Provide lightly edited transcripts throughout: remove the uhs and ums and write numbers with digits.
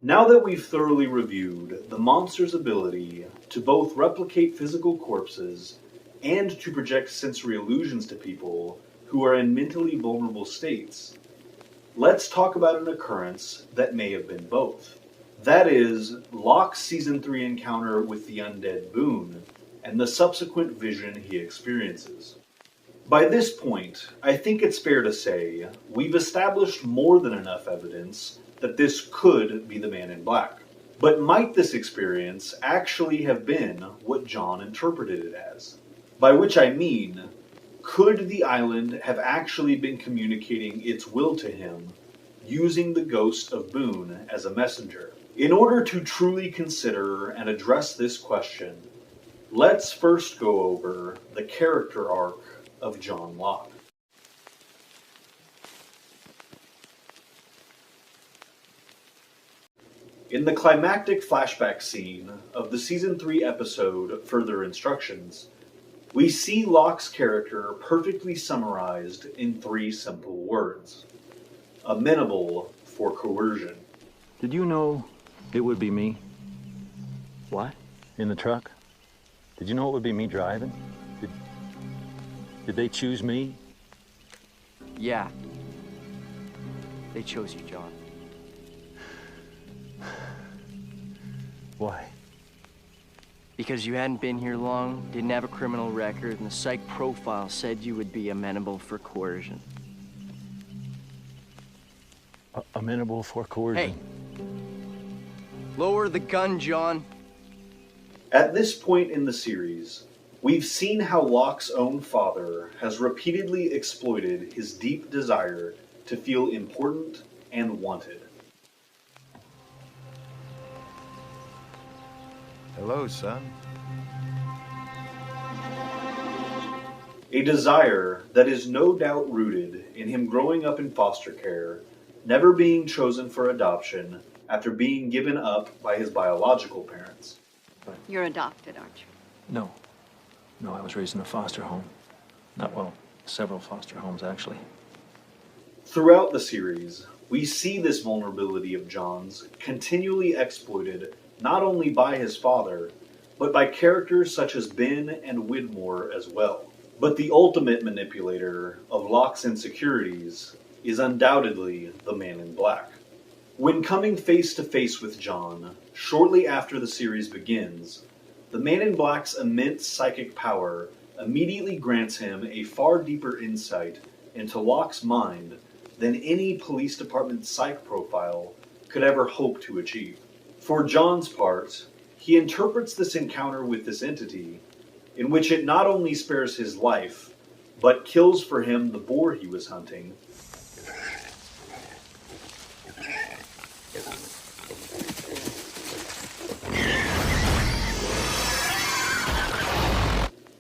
Now that we've thoroughly reviewed the monster's ability to both replicate physical corpses and to project sensory illusions to people who are in mentally vulnerable states, let's talk about an occurrence that may have been both. That is, Locke's Season 3 encounter with the undead Boone and the subsequent vision he experiences. By this point, I think it's fair to say we've established more than enough evidence that this could be the Man in Black. But might this experience actually have been what John interpreted it as? By which I mean, could the island have actually been communicating its will to him using the ghost of Boone as a messenger? In order to truly consider and address this question, let's first go over the character arc of John Locke. In the climactic flashback scene of the Season 3 episode Further Instructions, we see Locke's character perfectly summarized in 3 simple words: amenable for coercion. Did you know it would be me? What? In the truck? Did you know it would be me driving? Did they choose me? Yeah. They chose you, John. Why? Because you hadn't been here long, didn't have a criminal record, and the psych profile said you would be amenable for coercion. Amenable for coercion? Hey! Lower the gun, John. At this point in the series, we've seen how Locke's own father has repeatedly exploited his deep desire to feel important and wanted. Hello, son. A desire that is no doubt rooted in him growing up in foster care, never being chosen for adoption after being given up by his biological parents. You're adopted, aren't you? No. No, I was raised in a foster home. Several foster homes, actually. Throughout the series, we see this vulnerability of John's continually exploited not only by his father, but by characters such as Ben and Widmore as well. But the ultimate manipulator of Locke's insecurities is undoubtedly the Man in Black. When coming face to face with John, shortly after the series begins, the Man in Black's immense psychic power immediately grants him a far deeper insight into Locke's mind than any police department psych profile could ever hope to achieve. For John's part, he interprets this encounter with this entity, in which it not only spares his life, but kills for him the boar he was hunting,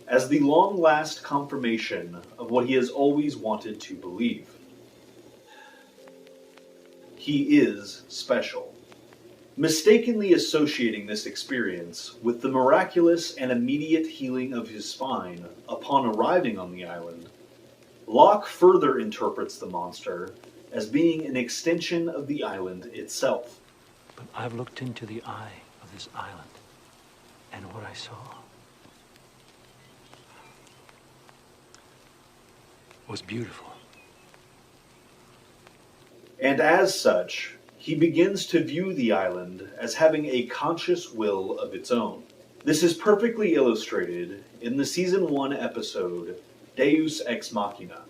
as the long-last confirmation of what he has always wanted to believe. He is special. Mistakenly associating this experience with the miraculous and immediate healing of his spine upon arriving on the island, Locke further interprets the monster as being an extension of the island itself. But I've looked into the eye of this island, and what I saw was beautiful. And as such, he begins to view the island as having a conscious will of its own. This is perfectly illustrated in the Season 1 episode, Deus Ex Machina,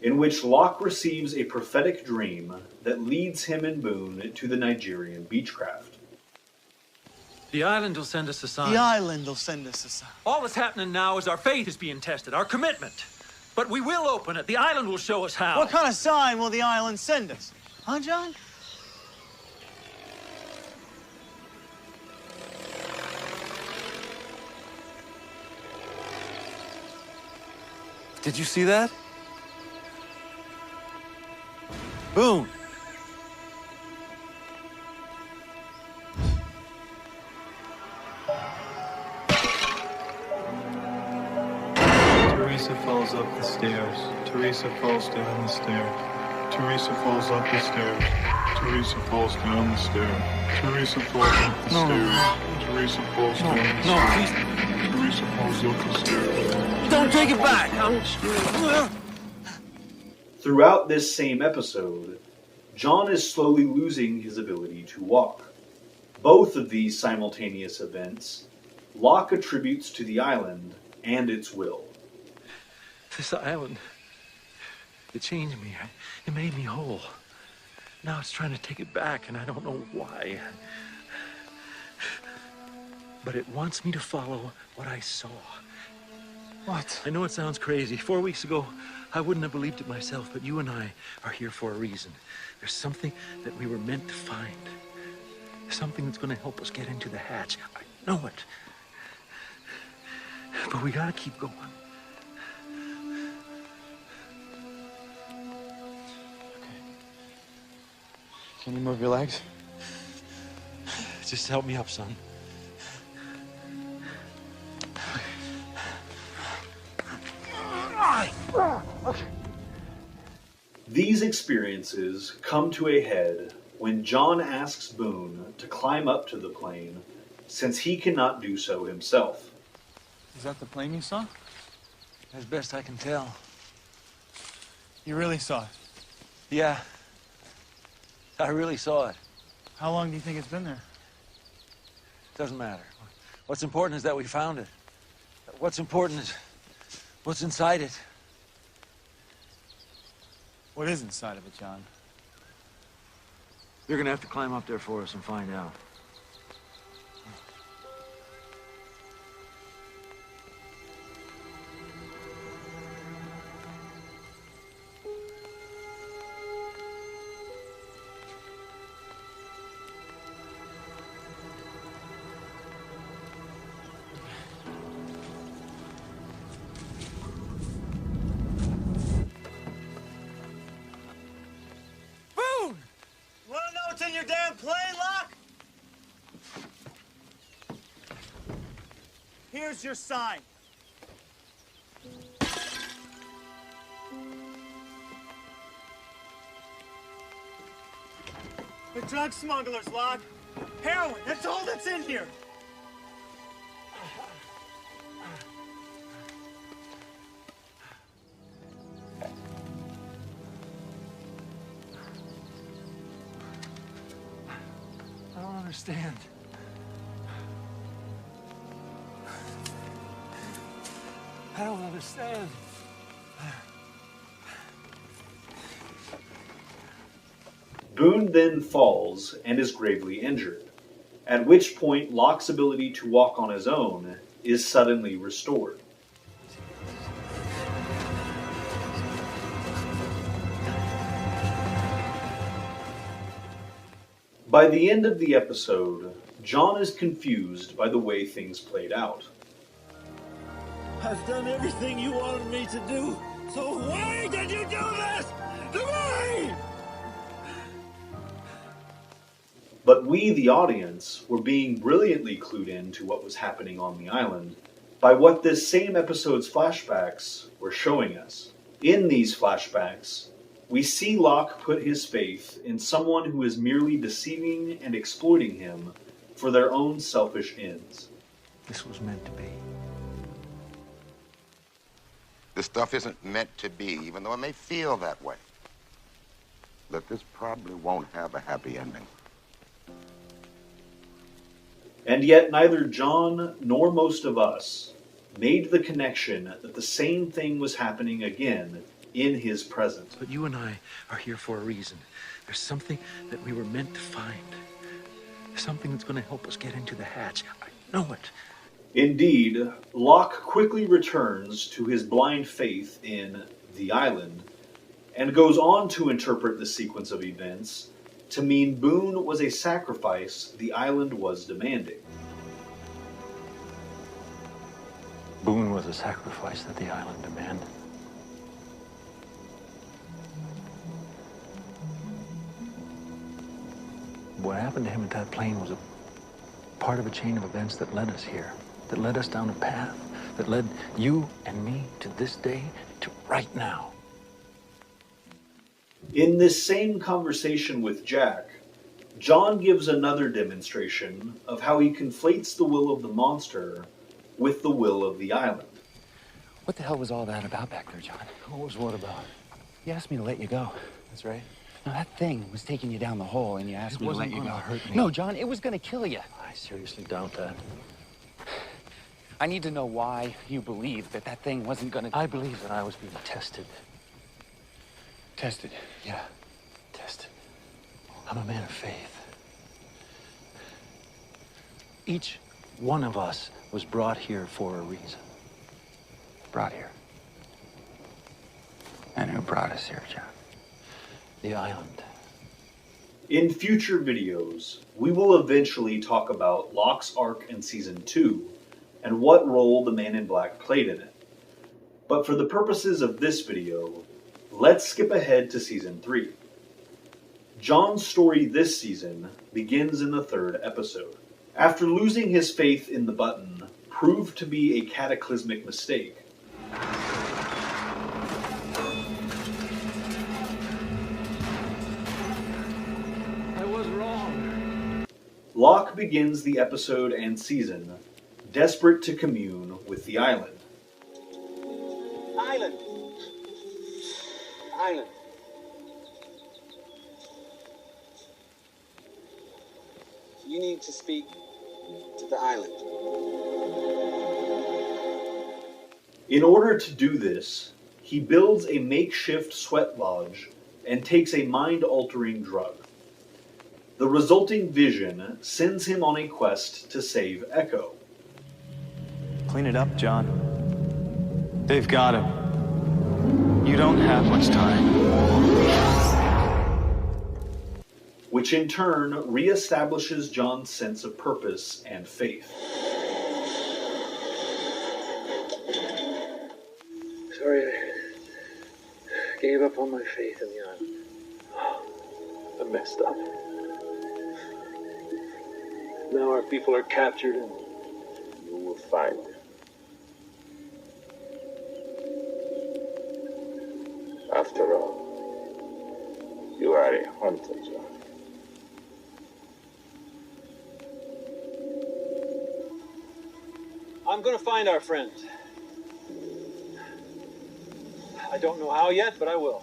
in which Locke receives a prophetic dream that leads him and Boone to the Nigerian beechcraft. The island will send us a sign. The island will send us a sign. All that's happening now is our faith is being tested, our commitment. But we will open it. The island will show us how. What kind of sign will the island send us? Huh, John? Did you see that? Boone. Teresa falls up the stairs. Teresa falls down the stairs. Teresa falls up the stairs. Teresa falls down the stair. Teresa falls up the stairs. Teresa falls down the stairs. Teresa falls up the stairs. Don't take it back! Throughout this same episode, John is slowly losing his ability to walk. Both of these simultaneous events, Locke attributes to the island and its will. This island, it changed me. It made me whole. Now it's trying to take it back, and I don't know why. But it wants me to follow what I saw. What? I know it sounds crazy. 4 weeks ago, I wouldn't have believed it myself, but you and I are here for a reason. There's something that we were meant to find. Something that's going to help us get into the hatch. I know it. But we gotta keep going. Can you move your legs? Just help me up, son. These experiences come to a head when John asks Boone to climb up to the plane since he cannot do so himself. Is that the plane you saw? As best I can tell. You really saw it? Yeah. I really saw it. How long do you think it's been there? Doesn't matter. What's important is that we found it. What's important is what's inside it. What is inside of it, John? You're gonna have to climb up there for us and find out. What's in your damn plane, Locke? Here's your sign. The drug smugglers, Locke. Heroin, that's all that's in here. I don't understand. I don't understand. Boone then falls and is gravely injured, at which point Locke's ability to walk on his own is suddenly restored. By the end of the episode, John is confused by the way things played out. I've done everything you wanted me to do, so why did you do this to me? But we, the audience, were being brilliantly clued in to what was happening on the island by what this same episode's flashbacks were showing us. In these flashbacks, we see Locke put his faith in someone who is merely deceiving and exploiting him for their own selfish ends. This was meant to be. This stuff isn't meant to be, even though it may feel that way. That this probably won't have a happy ending. And yet neither John nor most of us made the connection that the same thing was happening again in his present. But you and I are here for a reason. There's something that we were meant to find. Something that's going to help us get into the hatch. I know it. Indeed, Locke quickly returns to his blind faith in the island and goes on to interpret the sequence of events to mean Boone was a sacrifice the island was demanding. Boone was a sacrifice that the island demanded. What happened to him at that plane was a part of a chain of events that led us here, that led us down a path, that led you and me to this day, to right now. In this same conversation with Jack, John gives another demonstration of how he conflates the will of the monster with the will of the island. What the hell was all that about back there, John? What was what about? You asked me to let you go. That's right. No, that thing was taking you down the hole, and you asked me to let you go. Hurt me. No, John, it was gonna kill you. I seriously doubt that. I need to know why you believe that that thing wasn't gonna... I believe that I was being tested. Tested. Yeah, tested. I'm a man of faith. Each one of us was brought here for a reason. Brought here. And who brought us here, John? The island. In future videos, we will eventually talk about Locke's arc in Season 2 and what role the Man in Black played in it. But for the purposes of this video, let's skip ahead to Season 3. John's story this season begins in the 3rd episode. After losing his faith in the button proved to be a cataclysmic mistake, I was wrong. Locke begins the episode and season desperate to commune with the island. Island. Island. You need to speak to the island. In order to do this, he builds a makeshift sweat lodge and takes a mind-altering drug. The resulting vision sends him on a quest to save Echo. Clean it up, John. They've got him. You don't have much time. Which in turn reestablishes John's sense of purpose and faith. Sorry, I gave up on my faith in the island. I messed up. Now our people are captured and you will find them. After all, you are a hunter, John. I'm gonna find our friends. I don't know how yet, but I will.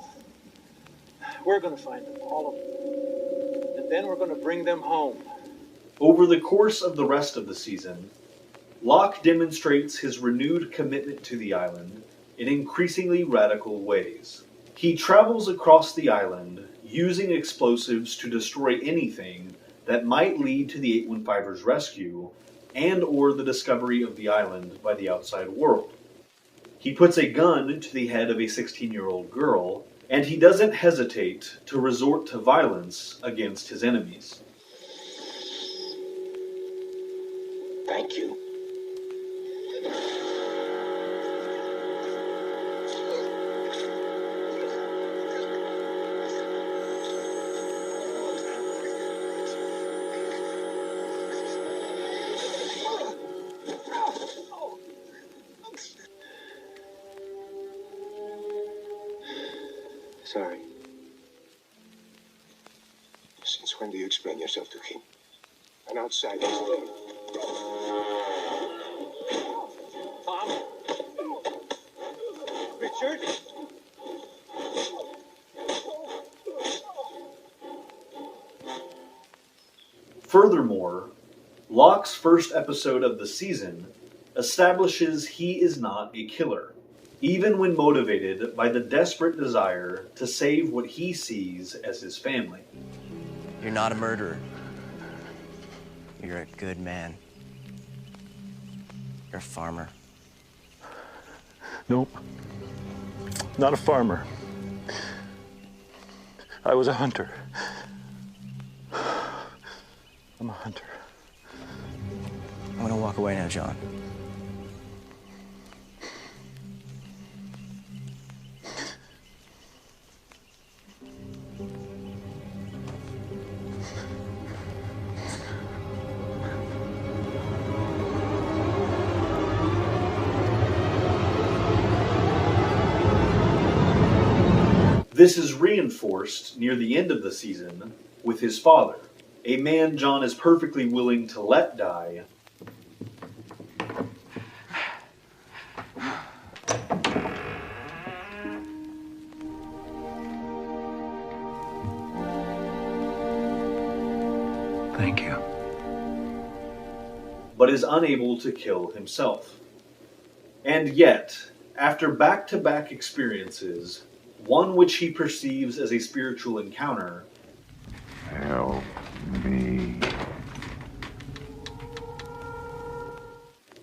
We're gonna find them, all of them. And then we're gonna bring them home. Over the course of the rest of the season, Locke demonstrates his renewed commitment to the island in increasingly radical ways. He travels across the island using explosives to destroy anything that might lead to the 815's rescue and or the discovery of the island by the outside world. He puts a gun to the head of a 16-year-old girl, and he doesn't hesitate to resort to violence against his enemies. Thank you. Sorry. Since when do you explain yourself to him? An outsider's thing. Tom? Richard? Furthermore, Locke's first episode of the season establishes he is not a killer, even when motivated by the desperate desire to save what he sees as his family. You're not a murderer. You're a good man. You're a farmer. Nope. Not a farmer. I was a hunter. I'm a hunter. I'm gonna walk away now, John. This is reinforced near the end of the season with his father, a man John is perfectly willing to let die, Thank you. but is unable to kill himself. And yet, after back-to-back experiences, one which he perceives as a spiritual encounter, Help me.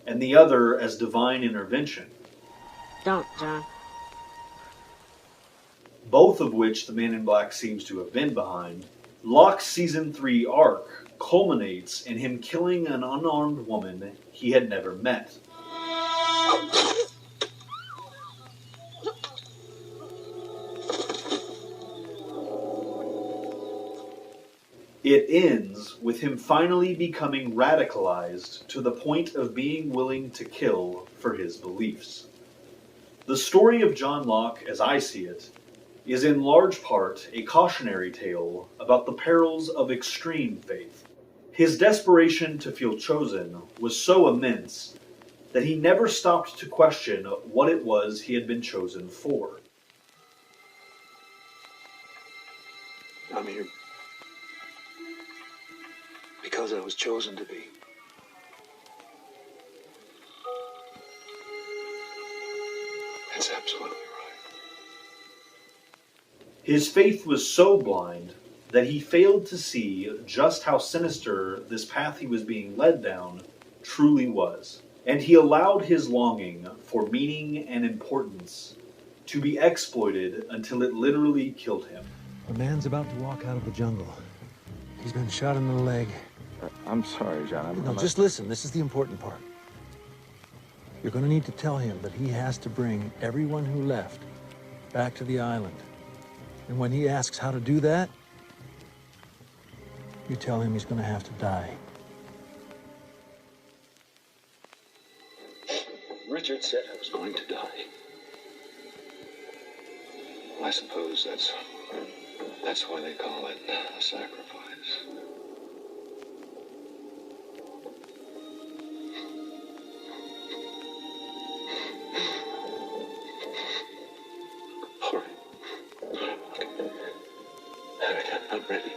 and the other as divine intervention, Don't, John. both of which the Man in Black seems to have been behind, Locke's Season 3 arc culminates in him killing an unarmed woman he had never met. It ends with him finally becoming radicalized to the point of being willing to kill for his beliefs. The story of John Locke, as I see it, is in large part a cautionary tale about the perils of extreme faith. His desperation to feel chosen was so immense that he never stopped to question what it was he had been chosen for. I'm here because I was chosen to be. That's absolutely right. His faith was so blind that he failed to see just how sinister this path he was being led down truly was. And he allowed his longing for meaning and importance to be exploited until it literally killed him. A man's about to walk out of the jungle. He's been shot in the leg. I'm sorry, John. No, just listen. This is the important part. You're going to need to tell him that he has to bring everyone who left back to the island. And when he asks how to do that, you tell him he's going to have to die. Richard said I was going to die. I suppose that's why they call it a sacrifice. All right. I'm ready.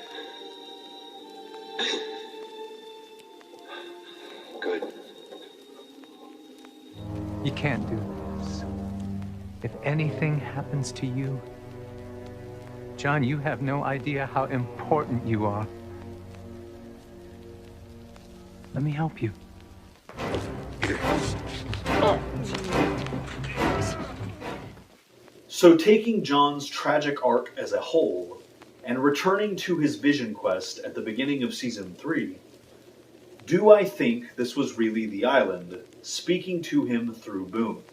Good. You can't do this. If anything happens to you, John, you have no idea how important you are. Let me help you. So taking John's tragic arc as a whole, and returning to his vision quest at the beginning of Season 3, do I think this was really the island speaking to him through Boone?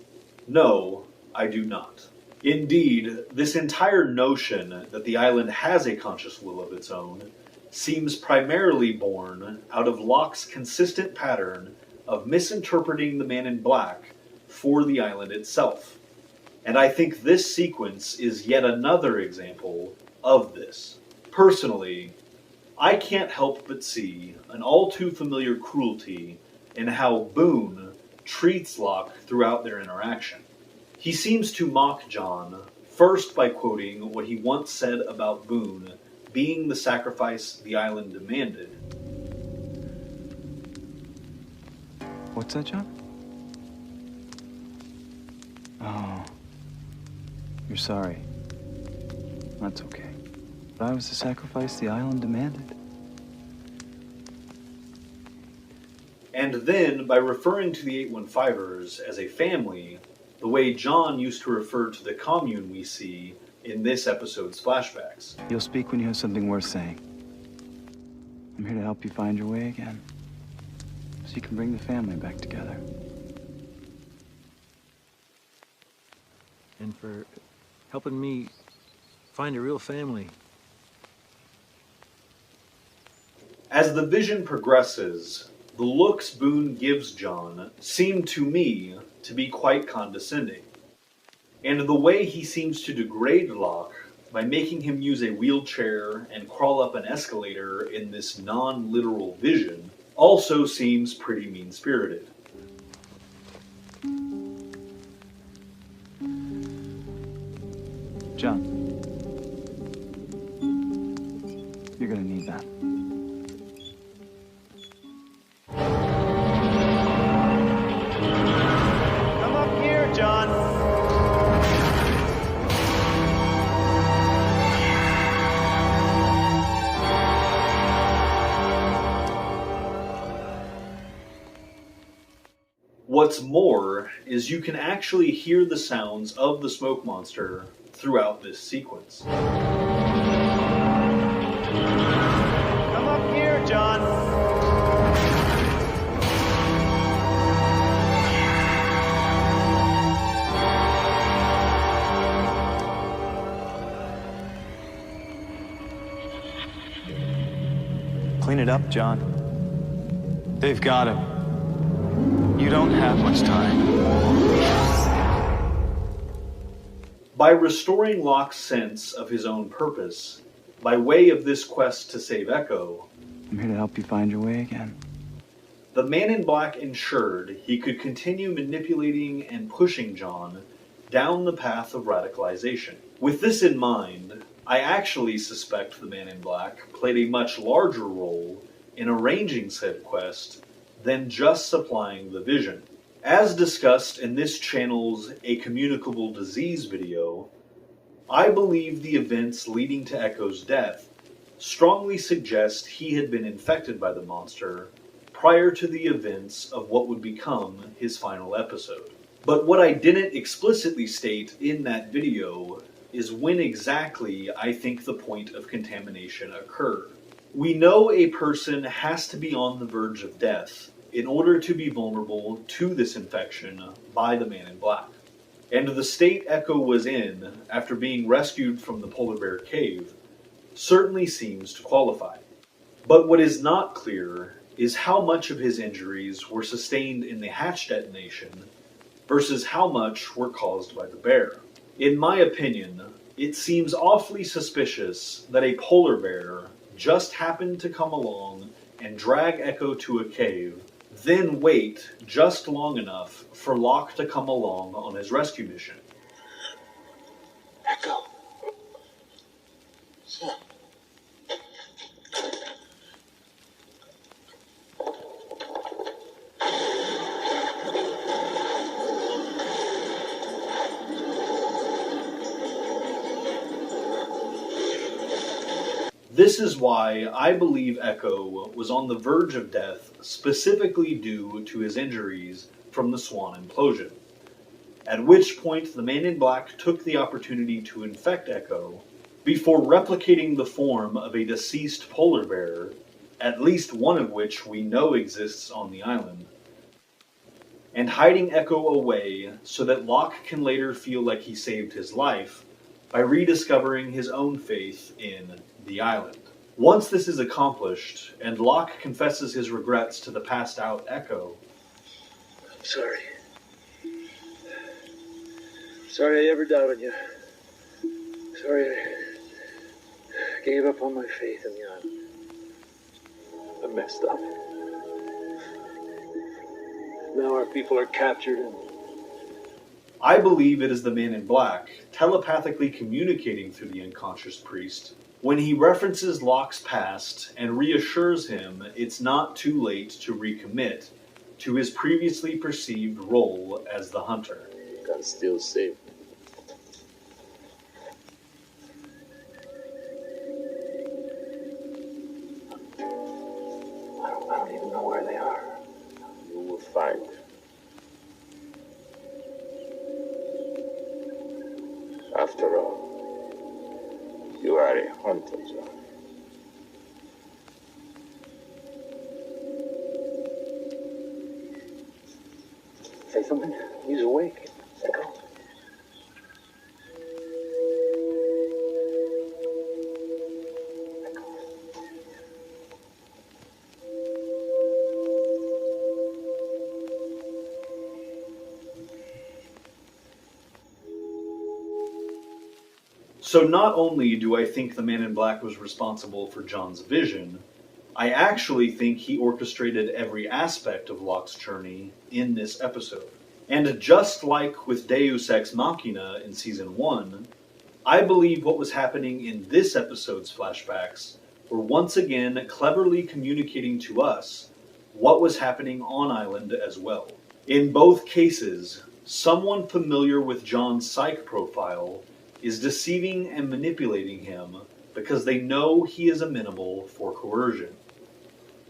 No, I do not. Indeed, this entire notion that the island has a conscious will of its own seems primarily born out of Locke's consistent pattern of misinterpreting the Man in Black for the island itself. And I think this sequence is yet another example of this. Personally, I can't help but see an all too familiar cruelty in how Boone treats Locke throughout their interaction. He seems to mock John, first by quoting what he once said about Boone being the sacrifice the island demanded. What's that, John? Oh. You're sorry. That's okay. But I was the sacrifice the island demanded. And then, by referring to the 815ers as a family, the way John used to refer to the commune we see in this episode's flashbacks. You'll speak when you have something worth saying. I'm here to help you find your way again, so you can bring the family back together. And for helping me find a real family. As the vision progresses, the looks Boone gives John seem to me to be quite condescending. And the way he seems to degrade Locke by making him use a wheelchair and crawl up an escalator in this non-literal vision also seems pretty mean-spirited. John, you're gonna need that. Come up here, John. What's more is you can actually hear the sounds of the smoke monster throughout this sequence. Come up here, John. Clean it up, John. They've got him. You don't have much time. By restoring Locke's sense of his own purpose, by way of this quest to save Echo, I'm here to help you find your way again. the Man in Black ensured he could continue manipulating and pushing John down the path of radicalization. With this in mind, I actually suspect the Man in Black played a much larger role in arranging said quest than just supplying the vision. As discussed in this channel's A Communicable Disease video, I believe the events leading to Echo's death strongly suggest he had been infected by the monster prior to the events of what would become his final episode. But what I didn't explicitly state in that video is when exactly I think the point of contamination occurred. We know a person has to be on the verge of death in order to be vulnerable to this infection by the Man in Black. And the state Echo was in after being rescued from the polar bear cave certainly seems to qualify. But what is not clear is how much of his injuries were sustained in the hatch detonation versus how much were caused by the bear. In my opinion, it seems awfully suspicious that a polar bear just happened to come along and drag Echo to a cave, then wait just long enough for Locke to come along on his rescue mission. Echo. Son. This is why I believe Echo was on the verge of death specifically due to his injuries from the Swan implosion, at which point the Man in Black took the opportunity to infect Echo before replicating the form of a deceased polar bear, at least one of which we know exists on the island, and hiding Echo away so that Locke can later feel like he saved his life by rediscovering his own faith in the island. Once this is accomplished, and Locke confesses his regrets to the passed out Echo. I'm sorry. Sorry I ever doubted you. Sorry I gave up on my faith in the island. I messed up. Now our people are captured and... I believe it is the Man in Black telepathically communicating through the unconscious priest when he references Locke's past and reassures him it's not too late to recommit to his previously perceived role as the hunter. God still saved me. I don't even know where they are. You will find them. After all, you are a hunter, John. Say something? He's awake. Echo. So not only do I think the Man in Black was responsible for John's vision, I actually think he orchestrated every aspect of Locke's journey in this episode. And just like with Deus Ex Machina in Season 1, I believe what was happening in this episode's flashbacks were once again cleverly communicating to us what was happening on Island as well. In both cases, someone familiar with John's psych profile is deceiving and manipulating him because they know he is amenable for coercion.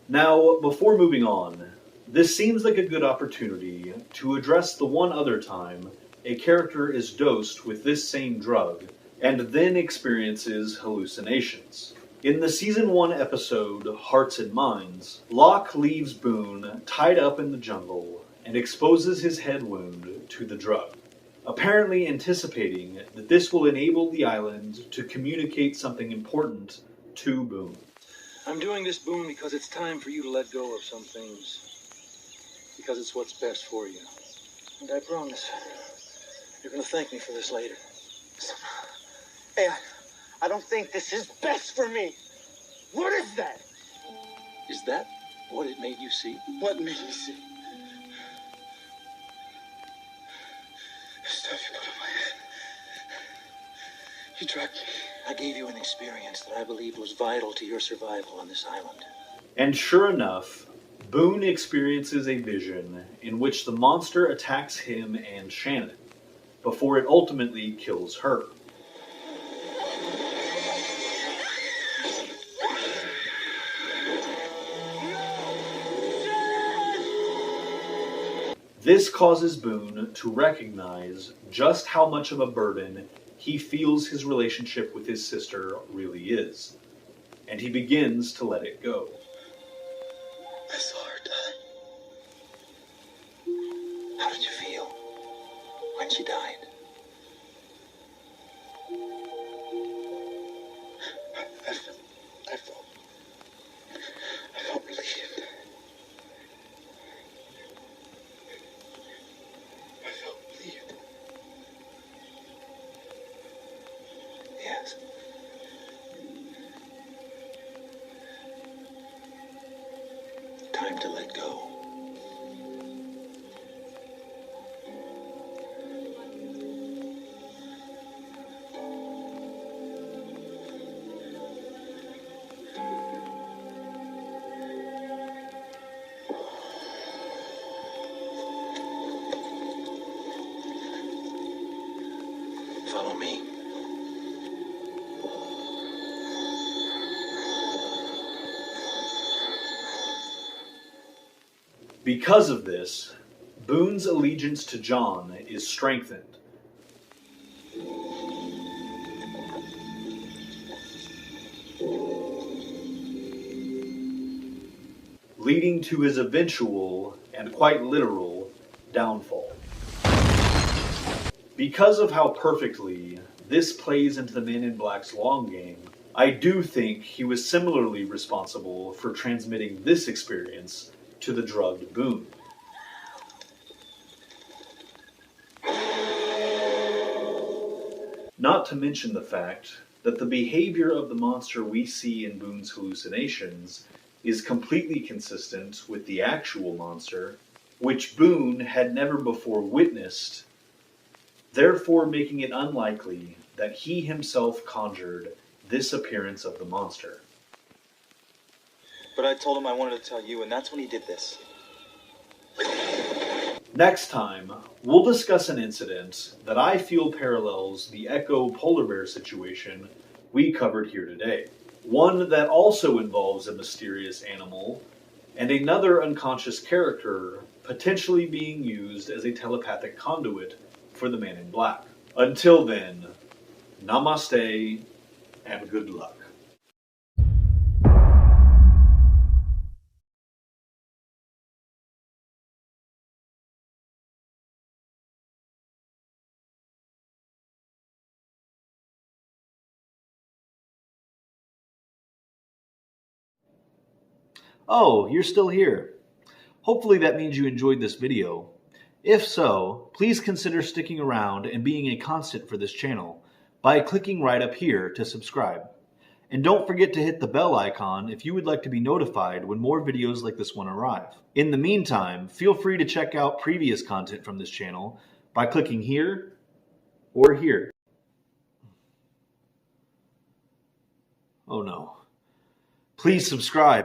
Now, before moving on, this seems like a good opportunity to address the one other time a character is dosed with this same drug and then experiences hallucinations. In the Season 1 episode, Hearts and Minds, Locke leaves Boone tied up in the jungle and exposes his head wound to the drug, apparently anticipating that this will enable the island to communicate something important to Boone. I'm doing this, Boone, because it's time for you to let go of some things. Because it's what's best for you. And I promise, you're gonna thank me for this later. Hey, I don't think this is best for me. What is that? Is that what it made you see? What made you see? The stuff you put in my head. You drugged me. I gave you an experience that I believed was vital to your survival on this island. And sure enough, Boone experiences a vision in which the monster attacks him and Shannon, before it ultimately kills her. This causes Boone to recognize just how much of a burden he feels his relationship with his sister really is, and he begins to let it go. I saw her die. How did you feel when she died? I felt relieved. I felt relieved. Yes. Time to let go. Follow me. Because of this, Boone's allegiance to John is strengthened. Leading to his eventual, and quite literal, downfall. Because of how perfectly this plays into the Man in Black's long game, I do think he was similarly responsible for transmitting this experience to the drugged Boone. Not to mention the fact that the behavior of the monster we see in Boone's hallucinations is completely consistent with the actual monster, which Boone had never before witnessed, therefore making it unlikely that he himself conjured this appearance of the monster. But I told him I wanted to tell you, and that's when he did this. Next time, we'll discuss an incident that I feel parallels the Echo polar bear situation we covered here today. One that also involves a mysterious animal and another unconscious character potentially being used as a telepathic conduit for the Man in Black. Until then, namaste and good luck. Oh, you're still here. Hopefully that means you enjoyed this video. If so, please consider sticking around and being a constant for this channel by clicking right up here to subscribe. And don't forget to hit the bell icon if you would like to be notified when more videos like this one arrive. In the meantime, feel free to check out previous content from this channel by clicking here or here. Oh no. Please subscribe.